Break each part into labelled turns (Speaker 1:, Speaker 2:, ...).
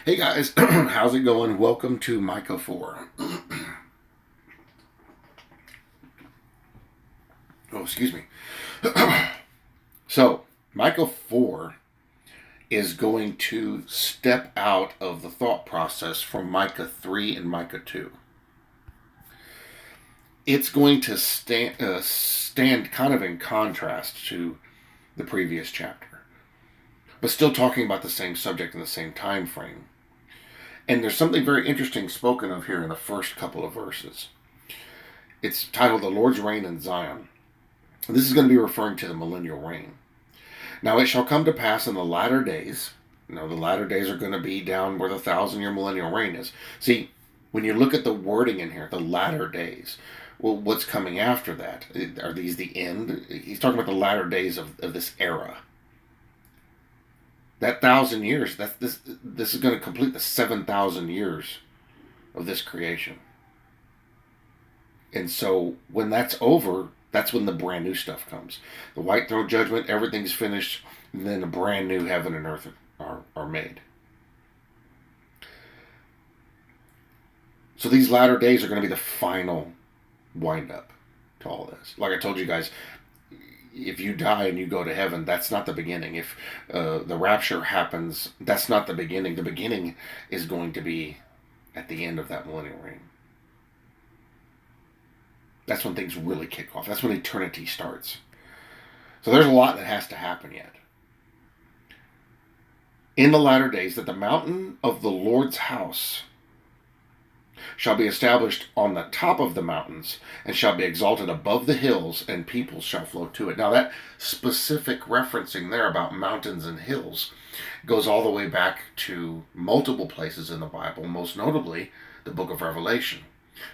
Speaker 1: Hey guys, how's it going? Welcome to Micah 4. Oh, excuse me. So, Micah 4 is going to step out of the thought process from Micah 3 and Micah 2. It's going to stand kind of in contrast to the previous chapter, but still talking about the same subject in the same time frame. And there's something very interesting spoken of here in the first couple of verses. It's titled The Lord's Reign in Zion. This is going to be referring to the millennial reign. Now it shall come to pass in the latter days. The latter days are going to be down where the 1,000-year millennial reign is. See, when you look at the wording in here, the latter days, well, what's coming after that? Are these the end? He's talking about the latter days of this era. That 1,000 years, this is going to complete the 7,000 years of this creation. And so when that's over, that's when the brand new stuff comes. The white throne judgment, everything's finished, and then a brand new heaven and earth are made. So these latter days are going to be the final wind up to all this. Like I told you guys, if you die and you go to heaven, that's not the beginning. If the rapture happens, that's not the beginning. The beginning is going to be at the end of that millennial reign. That's when things really kick off. That's when eternity starts. So there's a lot that has to happen yet. In the latter days, that the mountain of the Lord's house shall be established on the top of the mountains, and shall be exalted above the hills, and peoples shall flow to it. Now that specific referencing there about mountains and hills goes all the way back to multiple places in the Bible, most notably the book of Revelation.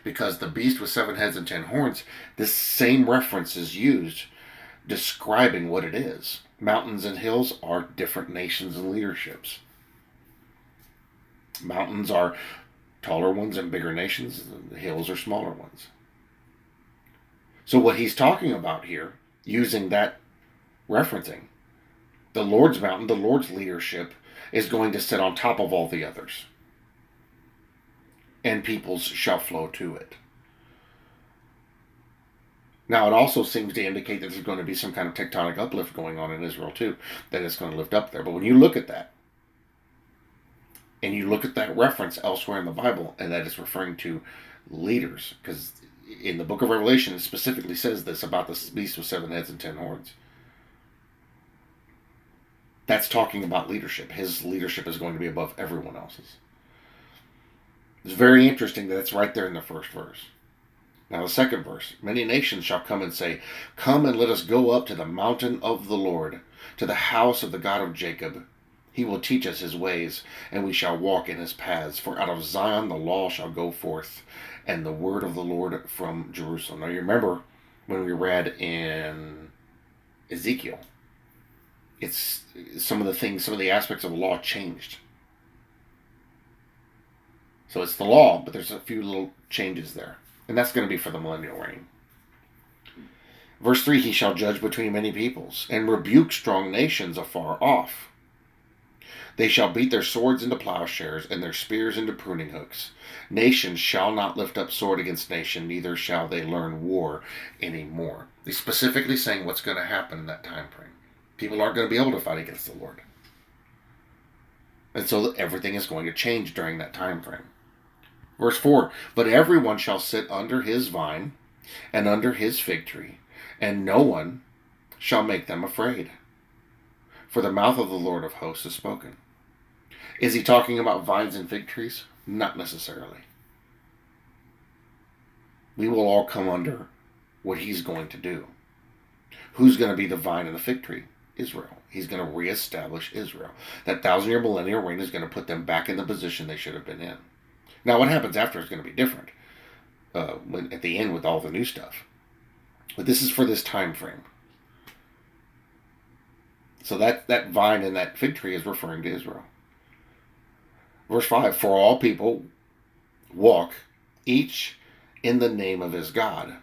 Speaker 1: Because the beast with 7 heads and 10 horns, this same reference is used describing what it is. Mountains and hills are different nations and leaderships. Mountains are taller ones and bigger nations, and the hills are smaller ones. So what he's talking about here, using that referencing, the Lord's mountain, the Lord's leadership, is going to sit on top of all the others. And peoples shall flow to it. Now, it also seems to indicate that there's going to be some kind of tectonic uplift going on in Israel, too, that it's going to lift up there. But when you look at that, and you look at that reference elsewhere in the Bible, and that is referring to leaders, because in the book of Revelation, it specifically says this about the beast with 7 heads and 10 horns. That's talking about leadership. His leadership is going to be above everyone else's. It's very interesting that it's right there in the first verse. Now the second verse, many nations shall come and say, come and let us go up to the mountain of the Lord, to the house of the God of Jacob. He will teach us his ways, and we shall walk in his paths. For out of Zion the law shall go forth, and the word of the Lord from Jerusalem. Now you remember when we read in Ezekiel, it's some of the aspects of the law changed. So it's the law, but there's a few little changes there. And that's going to be for the millennial reign. Verse 3, he shall judge between many peoples, and rebuke strong nations afar off. They shall beat their swords into plowshares, and their spears into pruning hooks. Nation shall not lift up sword against nation, neither shall they learn war anymore. He's specifically saying what's going to happen in that time frame. People aren't going to be able to fight against the Lord. And so everything is going to change during that time frame. Verse 4, but everyone shall sit under his vine and under his fig tree, and no one shall make them afraid. For the mouth of the Lord of hosts is spoken. Is he talking about vines and fig trees? Not necessarily. We will all come under what he's going to do. Who's going to be the vine and the fig tree? Israel. He's going to reestablish Israel. That 1,000-year millennial reign is going to put them back in the position they should have been in. Now, what happens after is going to be different at the end with all the new stuff. But this is for this time frame. So that vine and that fig tree is referring to Israel. Verse 5, for all people walk each in the name of his God,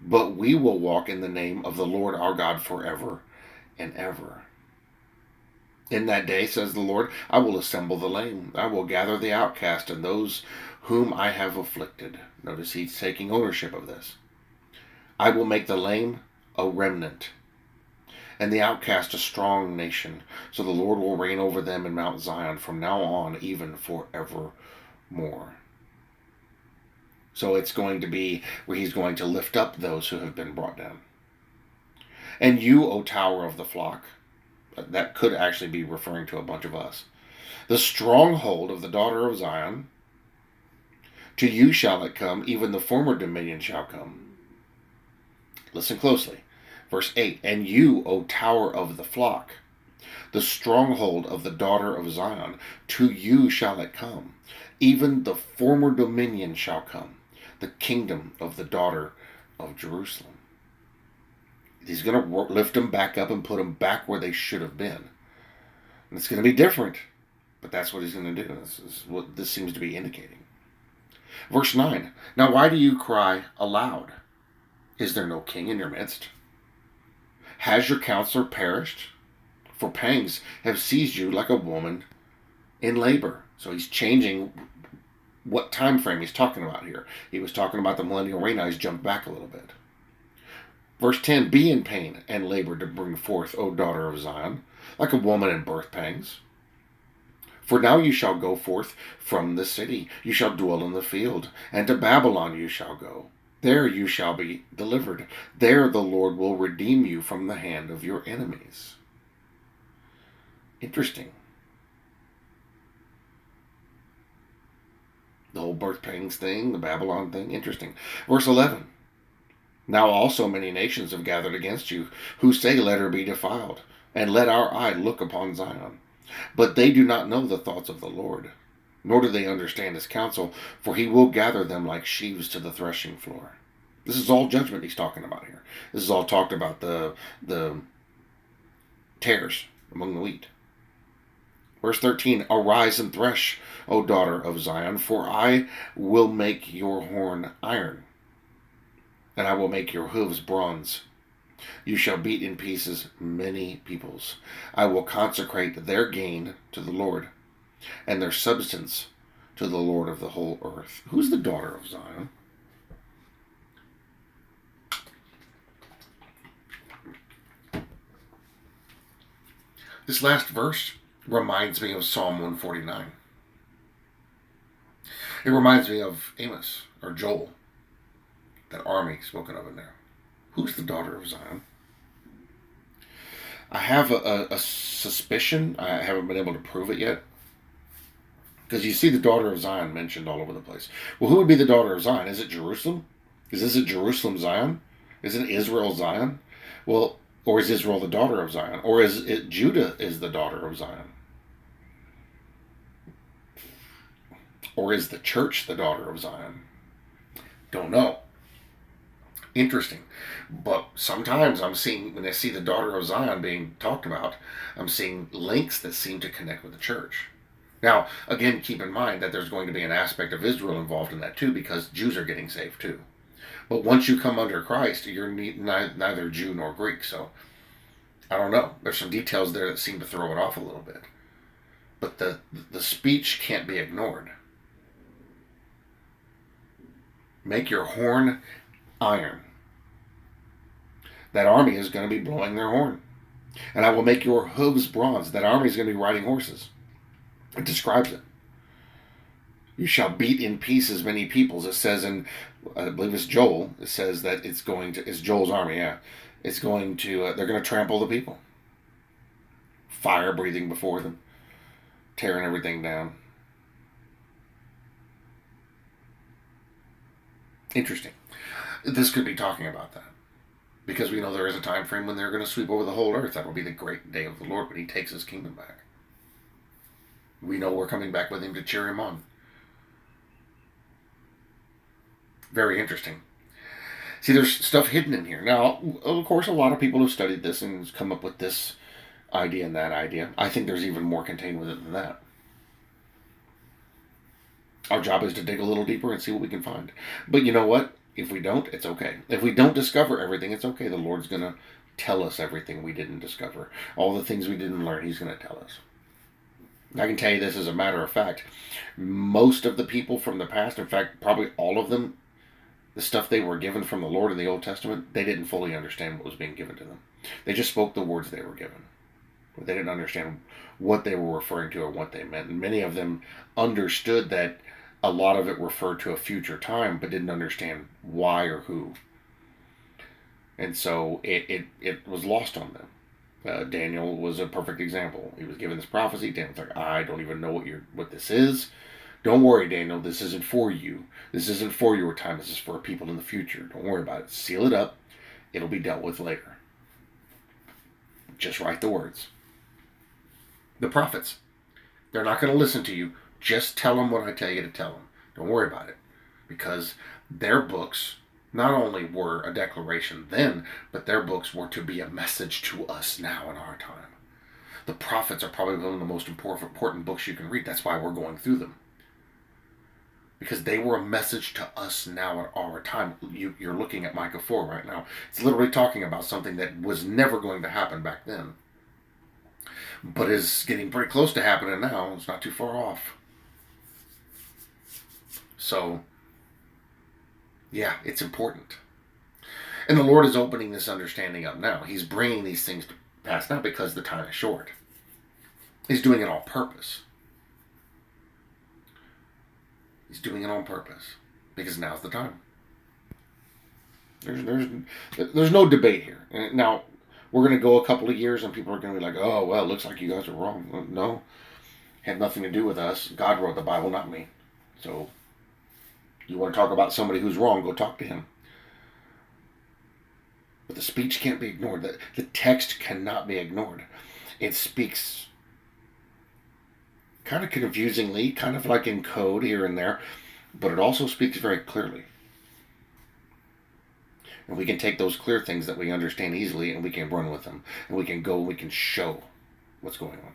Speaker 1: but we will walk in the name of the Lord our God forever and ever. In that day, says the Lord, I will assemble the lame. I will gather the outcast and those whom I have afflicted. Notice he's taking ownership of this. I will make the lame a remnant, and the outcast a strong nation. So the Lord will reign over them in Mount Zion from now on, even forevermore. So it's going to be where he's going to lift up those who have been brought down. And you, O tower of the flock, that could actually be referring to a bunch of us, the stronghold of the daughter of Zion, to you shall it come, even the former dominion shall come. Listen closely. Verse 8, and you, O tower of the flock, the stronghold of the daughter of Zion, to you shall it come, even the former dominion shall come, the kingdom of the daughter of Jerusalem. He's going to lift them back up and put them back where they should have been. And it's going to be different, but that's what he's going to do. This is what this seems to be indicating. Verse 9, now why do you cry aloud? Is there no king in your midst? Has your counselor perished? For pangs have seized you like a woman in labor. So he's changing what time frame he's talking about here. He was talking about the millennial reign. Now he's jumped back a little bit. Verse 10, be in pain and labor to bring forth, O daughter of Zion, like a woman in birth pangs. For now you shall go forth from the city, you shall dwell in the field, and to Babylon you shall go. There you shall be delivered. There the Lord will redeem you from the hand of your enemies. Interesting. The whole birth pangs thing, the Babylon thing, interesting. Verse 11. Now also many nations have gathered against you, who say, let her be defiled, and let our eye look upon Zion. But they do not know the thoughts of the Lord, nor do they understand his counsel, for he will gather them like sheaves to the threshing floor. This is all judgment he's talking about here. This is all talked about the tares among the wheat. Verse 13, arise and thresh, O daughter of Zion, for I will make your horn iron, and I will make your hooves bronze. You shall beat in pieces many peoples. I will consecrate their gain to the Lord, and their substance to the Lord of the whole earth. Who's the daughter of Zion? This last verse reminds me of Psalm 149. It reminds me of Amos, or Joel, that army spoken of in there. Who's the daughter of Zion? I have a suspicion. I haven't been able to prove it yet. Because you see the daughter of Zion mentioned all over the place. Well, who would be the daughter of Zion? Is it Jerusalem? Is this a Jerusalem Zion? Is it Israel Zion? Well, or is Israel the daughter of Zion? Or is it Judah is the daughter of Zion? Or is the church the daughter of Zion? Don't know. Interesting. But sometimes I'm seeing, when I see the daughter of Zion being talked about, I'm seeing links that seem to connect with the church. Now, again, keep in mind that there's going to be an aspect of Israel involved in that too, because Jews are getting saved too. But once you come under Christ, you're neither Jew nor Greek. So, I don't know. There's some details there that seem to throw it off a little bit. But the speech can't be ignored. Make your horn iron. That army is going to be blowing their horn. And I will make your hooves bronze. That army is going to be riding horses. It describes it. You shall beat in pieces many peoples. It says in, I believe it's Joel, it says that it's Joel's army, yeah. It's going to, they're going to trample the people. Fire breathing before them. Tearing everything down. Interesting. This could be talking about that. Because we know there is a time frame when they're going to sweep over the whole earth. That will be the great day of the Lord when he takes his kingdom back. We know we're coming back with him to cheer him on. Very interesting. See, there's stuff hidden in here. Now, of course, a lot of people have studied this and come up with this idea and that idea. I think there's even more contained with it than that. Our job is to dig a little deeper and see what we can find. But you know what? If we don't, it's okay. If we don't discover everything, it's okay. The Lord's going to tell us everything we didn't discover. All the things we didn't learn, he's going to tell us. I can tell you this as a matter of fact. Most of the people from the past, in fact, probably all of them, the stuff they were given from the Lord in the Old Testament, they didn't fully understand what was being given to them. They just spoke the words they were given. But they didn't understand what they were referring to or what they meant. And many of them understood that a lot of it referred to a future time, but didn't understand why or who. And so it was lost on them. Daniel was a perfect example. He was given this prophecy. Daniel's like, I don't even know what this is. Don't worry, Daniel. This isn't for you. This isn't for your time. This is for people in the future. Don't worry about it. Seal it up. It'll be dealt with later. Just write the words. The prophets, they're not going to listen to you. Just tell them what I tell you to tell them. Don't worry about it. Because their books not only were a declaration then, but their books were to be a message to us now in our time. The prophets are probably one of the most important books you can read. That's why we're going through them. Because they were a message to us now in our time. You're looking at Micah 4 right now. It's literally talking about something that was never going to happen back then, but is getting pretty close to happening now. It's not too far off. So, yeah, it's important. And the Lord is opening this understanding up now. He's bringing these things to pass now because the time is short. He's doing it on purpose. He's doing it on purpose because now's the time. There's no debate here. Now, we're going to go a couple of years and people are going to be like, oh, well, it looks like you guys are wrong. No, had nothing to do with us. God wrote the Bible, not me. So, you want to talk about somebody who's wrong, go talk to him. But the speech can't be ignored. The text cannot be ignored. It speaks kind of confusingly, kind of like in code here and there, but it also speaks very clearly. And we can take those clear things that we understand easily and we can run with them. And we can go and we can show what's going on.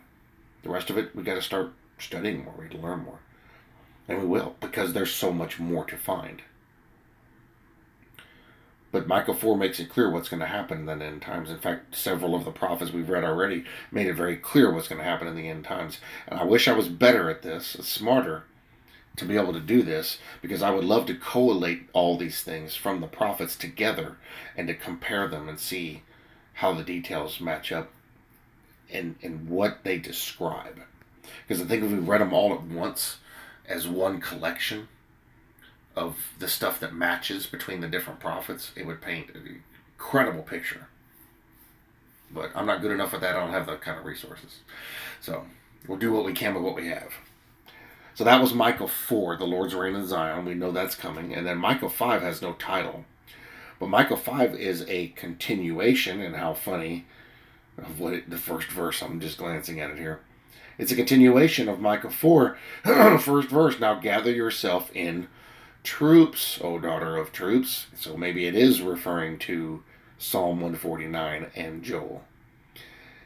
Speaker 1: The rest of it, we got to start studying more. We got to learn more. And we will, because there's so much more to find. But Micah 4 makes it clear what's going to happen in the end times. In fact, several of the prophets we've read already made it very clear what's going to happen in the end times. And I wish I was better at this, smarter, to be able to do this, because I would love to collate all these things from the prophets together and to compare them and see how the details match up and what they describe. Because I think if we read them all at once as one collection of the stuff that matches between the different prophets, it would paint an incredible picture. But I'm not good enough at that. I don't have that kind of resources. So we'll do what we can with what we have. So that was Micah 4, the Lord's reign in Zion. We know that's coming. And then Micah 5 has no title. But Micah 5 is a continuation, and how funny, of the first verse, I'm just glancing at it here. It's a continuation of Micah 4, first verse. Now gather yourself in troops, O daughter of troops. So maybe it is referring to Psalm 149 and Joel.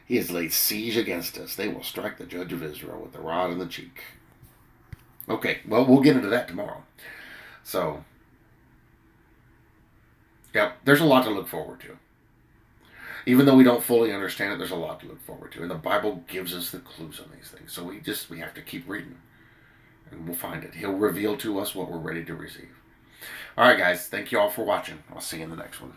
Speaker 1: He has laid siege against us. They will strike the judge of Israel with the rod in the cheek. Okay, well, we'll get into that tomorrow. So, yeah, there's a lot to look forward to. Even though we don't fully understand it, there's a lot to look forward to. And the Bible gives us the clues on these things. So we have to keep reading. And we'll find it. He'll reveal to us what we're ready to receive. All right, guys. Thank you all for watching. I'll see you in the next one.